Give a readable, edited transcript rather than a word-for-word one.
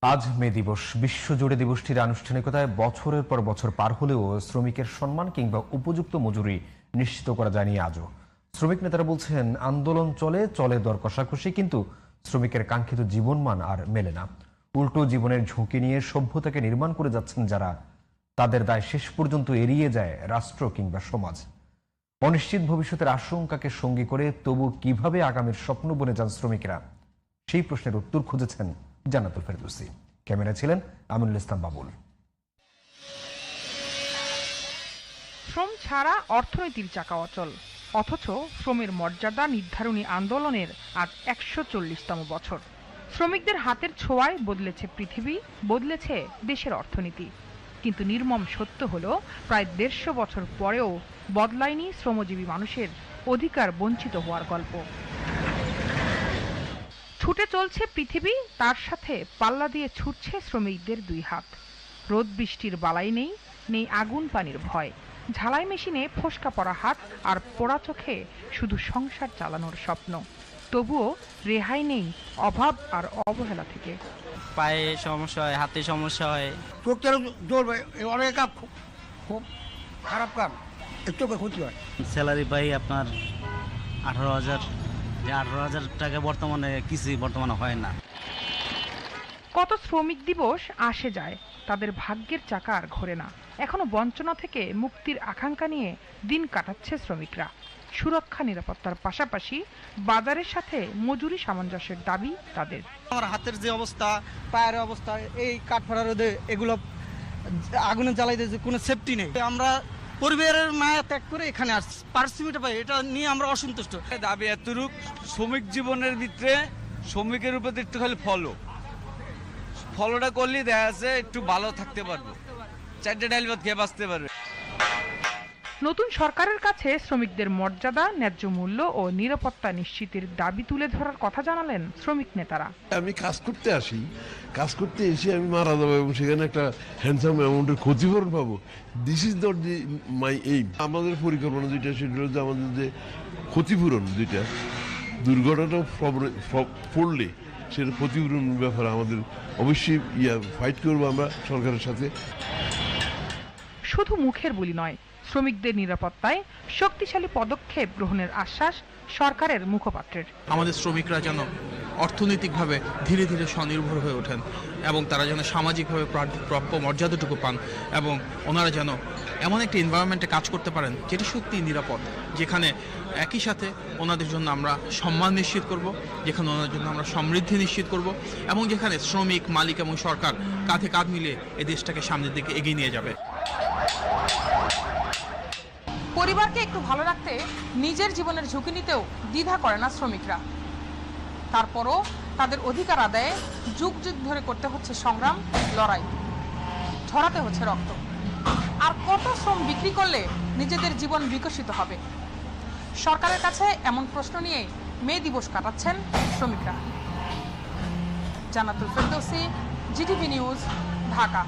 আজ মে দিবস। বিশ্বজুড়ে দিবসটির আনুষ্ঠানিকতায় বছরের পর বছর পার হলেও শ্রমিকের সম্মান কিংবা উপযুক্ত মজুরি নিশ্চিত করা যায়নি আজও। শ্রমিক নেতারা বলছেন, আন্দোলন চলে দর কষাকষি, কিন্তু শ্রমিকের কাঙ্ক্ষিত জীবনমান আর মেলে না। উল্টো জীবনের ঝুঁকি নিয়ে সভ্যতাকে নির্মাণ করে যাচ্ছেন যারা, তাদের দায় শেষ পর্যন্ত এড়িয়ে যায় রাষ্ট্র কিংবা সমাজ। অনিশ্চিত ভবিষ্যতের আশঙ্কাকে সঙ্গী করে তবু কিভাবে আগামীর স্বপ্ন বনে যান শ্রমিকরা, সেই প্রশ্নের উত্তর খুঁজেছেন জান্নাতুল ফেরদৌসী। ক্যামেরা ছিলেন আমিনুল ইসলাম বাবুল। শ্রম ছাড়া অর্থনীতির চাকা অচল, অথচ শ্রমের মর্যাদা নির্ধারণী আন্দোলনের আজ ১৪০তম বছর। শ্রমিকদের হাতের ছোঁয়ায় বদলেছে পৃথিবী, বদলেছে দেশের অর্থনীতি। কিন্তু নির্মম সত্য হলো, প্রায় ১৫০ বছর পরেও বদলায়নি শ্রমজীবী মানুষের অধিকার বঞ্চিত হওয়ার গল্প। ছুটে চলছে পৃথিবী, তার সাথে পাল্লা দিয়ে ছুটছে শ্রমিকদের দুই হাত। রোদ বৃষ্টির বালাই নেই, নেই আগুন পানির ভয়। ঝালাই মেশিনে ফোসকা পড়া হাত আর পোড়া চোখে শুধু সংসার চালানোর স্বপ্ন। তবুও রেহাই নেই অভাব আর অবহেলা থেকে। পায়ে সমস্যা হয়, হাতে সমস্যা হয়। চোখটা জ্বলবে, অনেক কাপ খুব খারাপ কাম, চোখে ক্ষতি হয়। স্যালারি পাই আপনার 18,000, যে 18,000 টাকা বর্তমানে কিছুই হয় না। কত শ্রমিক দিবস আসে যায়, তাদের ভাগ্যের চাকা আর ঘোরে না। এখনো বঞ্চনা থেকে মুক্তির আকাঙ্ক্ষা নিয়ে দিন কাটাচ্ছে শ্রমিকরা। সুরক্ষা নিরাপত্তার পাশাপাশি বাজারের সাথে মজুরি সামঞ্জস্যের দাবি তাদের। আমার হাতের যে অবস্থা, পায়ের অবস্থা, এই কাঠ ফাটা রোদে এগুলো আগুনে জ্বালাইতে যে কোনো সেফটি নেই। আমরা পরিবারের মায়া ত্যাগ করে এখানে আসছি, পারিশ্রমিকটা পাই, এটা নিয়ে আমরা অসন্তুষ্ট। দাবি এতটুক, শ্রমিক জীবনের ভিতরে শ্রমিকের উপর একটু খালি ফলোটা করলেই দেখা যাচ্ছে একটু ভালো থাকতে পারবো, 4টে ডাল ভাত খেয়ে বাঁচতে পারবে। নতুন সরকারের কাছে শ্রমিকদের মর্যাদা, ন্যায্য মূল্য ও নিরাপত্তা নিশ্চিতের দাবি তুলে ধরার কথা জানালেন শ্রমিক নেতারা। আমি কাজ করতে এসে আমি মারা যাবো এবং সেখানে একটা হ্যান্ডসাম অ্যামাউন্টের ক্ষতিপূরণ পাবো। This is not the my aim. আমাদের পরিকল্পনা যেটা, সেটা হচ্ছে আমাদের যে ক্ষতিপূরণ, যেটা দুর্ঘটনা পড়লে সেটা ক্ষতিপূরণের ব্যাপারে আমাদের অবশ্যই ফাইট করবো আমরা সরকারের সাথে। শুধু মুখের বুলি নয়, শ্রমিকদের নিরাপত্তায় শক্তিশালী পদক্ষেপ গ্রহণের আশ্বাস সরকারের মুখপাত্রের। আমাদের শ্রমিকরা যেন অর্থনৈতিকভাবে ধীরে ধীরে স্বনির্ভর হয়ে ওঠেন এবং তারা যেন সামাজিকভাবে প্রাপ্য মর্যাদাটুকু পান, এবং ওনারা যেন এমন একটা এনভায়রনমেন্টে কাজ করতে পারেন যেটা সত্যিই নিরাপদ, যেখানে একই সাথে ওনাদের জন্য আমরা সম্মান নিশ্চিত করব, যেখানে ওনাদের জন্য আমরা সমৃদ্ধি নিশ্চিত করব, এবং যেখানে শ্রমিক, মালিক এবং সরকার কাঁধে কাঁধ মিলিয়ে এই দেশটাকে সামনের দিকে এগিয়ে নিয়ে যাবে। পরিবারকে একটু ভালো রাখতে নিজের জীবনের ঝুঁকি নিতেও দ্বিধা করে না শ্রমিকরা। তারপরও তাদের অধিকার আদায়ে যুগ যুগ ধরে করতে হচ্ছে সংগ্রাম, লড়াই, ঝরাতে হচ্ছে রক্ত। আর কত শ্রম বিক্রি করলে নিজেদের জীবন বিকশিত হবে? সরকারের কাছে এমন প্রশ্ন নিয়ে মে দিবস কাটাচ্ছেন শ্রমিকরা। জান্নাতুল ফেরদৌসী, জিটিভি নিউজ, ঢাকা।